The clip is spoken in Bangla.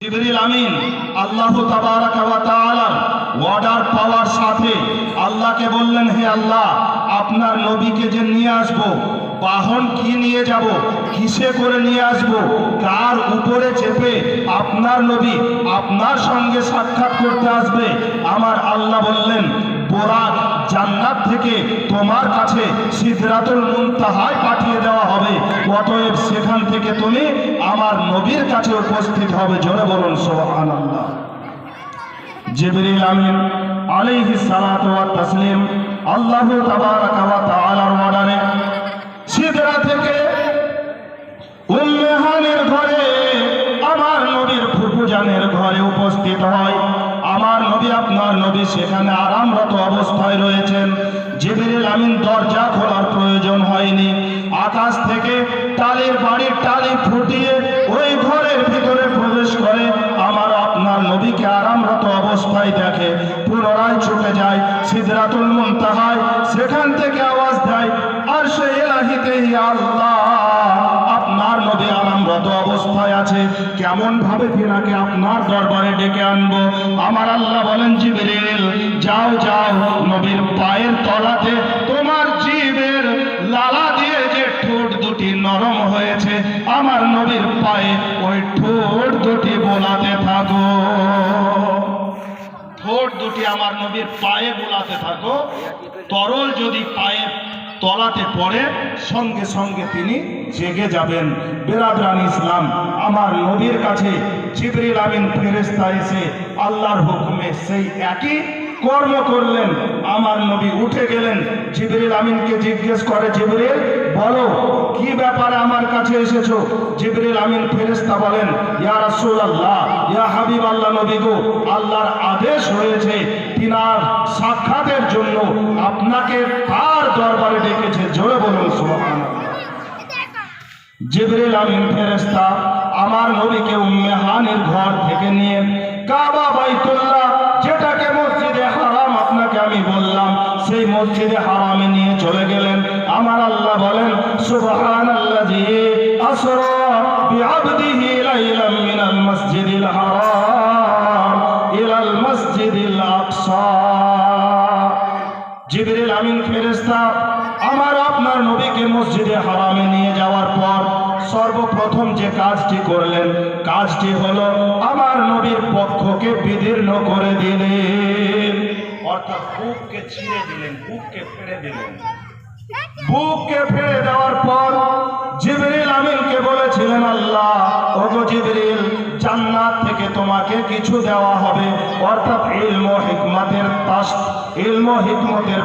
জিবরিল আমিন আল্লাহ তাবারাকা ওয়া তাআলার অর্ডার পাওয়ার সাথে আল্লাহকে বললেন, হে আল্লাহ, আপনার নবীকে যে নিয়ে আসব, বাহন কি নিয়ে যাব, কিসে করে নিয়ে আসব, কার উপরে চেপে আপনার নবী আপনার সঙ্গে সাক্ষাৎ করতে আসবে। আমার আল্লাহ বললেন, বোরাক জান্নাত থেকে তোমার কাছে সিদরাতুল মুনতাহায় পাঠিয়ে দেওয়া হবে, অতএব সেখান থেকে তুমি আমার নবীর কাছে উপস্থিত হবে। জোরে বলুন সুবহানাল্লাহ। জিবরিল আমিন আলাইহিস সালাতু ওয়াত তাসলিম আল্লাহ তাবারাকা ওয়া তাআলার অর্ডারে সিদরা থেকে উম্মে হানির ঘরে, আমার নবীর ফুফুজানের ঘরে উপস্থিত হয়। আমার নবী আপনার নবী সেখানে আরামরত অবস্থায় রয়েছেন। জিবরিল আমিন দরজা খোলার প্রয়োজন হয়নি, আকাশ থেকে টালির বাড়ির টালি ফুটিয়ে ওই ঘরের ভিতরে প্রবেশ করে আমার আপনার নবীকে আরামরত অবস্থায় দেখে, পুনরায় ছুটে যায় সিদরাতুল মুনতাহায়। সেখান থেকে আওয়াজ দেয়, আরশে ইলাহিতে ইয়া আল্লাহ, আপনার নবী আরামরত অবস্থায় আছে, কেমন ভাবে তিনাকে আপনার দরবারে ডেকে আনবো। আমার আল্লাহ বলেন, জিবরিল যাও যাও, নবীর পায়ের তলাতে তোমার জিভের লালা দিয়ে যে ঠোঁট দুটি নরম হয়েছে, আমার নবীর পায়ে ওই ঠোঁট দুটি বোলাতে থাকো। ঠোঁট দুটি আমার নবীর পায়ে বোলাতে থাকো। তরল যদি পায়ে তলাতে পড়ে, সঙ্গে সঙ্গে তিনি জেগে যাবেন। বেরাদরান ইসলাম, আমার নবীর কাছে জিবরিল আমিন ফেরেশতা এসে আল্লাহর হুকুমে সেই একই কর্ম করলেন। আমার নবী উঠে গেলেন, জিবরিল আমিনকে জিজ্ঞেস করে, জিবরিল বলো কি ব্যাপারে আমার কাছে এসেছো? জিবরিল আমিন ফেরেশতা বলেন, ইয়া রাসূলুল্লাহ, ইয়া হাবিবাল্লাহ, নবী গো, আল্লাহর আদেশ হয়েছে তিনার সাক্ষাতের জন্য আপনাকে তার দরবারে ডেকেছে। জোরে বলুন সুবহানাল্লাহ। জিবরিল আমিন ফেরেশতা আমার নবীকে উম্মে হানির ঘর থেকে নিয়ে কাবা বাইতুল্লাহ, যেটাকে মসজিদে হারাম আপনাকে আমি বললাম, সেই মসজিদে হারামে নিয়ে চলে গেলেন। আমার আল্লাহ বলেন, সুবহানাল্লাযী আসরা বিআবদিহি লাইলাম মিনাল মসজিদিল হারাম ইলাল মসজিদিল আকসা। জিবরিল আমিন ফেরেশতা আমার আপনার নবীকে মসজিদে হারামে নিয়ে যাওয়ার পর সর্বপ্রথম যে কাজটি করলেন, কাজটি হলো আমার নবীর পক্ষকে বিদীর্ণ করে দিলেন, অর্থাৎ বুককে ছিঁড়ে দিলেন, বুককে ফেড়ে দিলেন। বুককে ফেড়ে দেওয়ার পর জিবরিল আমিনকে বলেছিলেন, আল্লাহ, ওগো জিবরিল, জান্নাত থেকে তোমাকে কিছু দেওয়া হবে, অর্থাৎ ইলম ও হিকমতের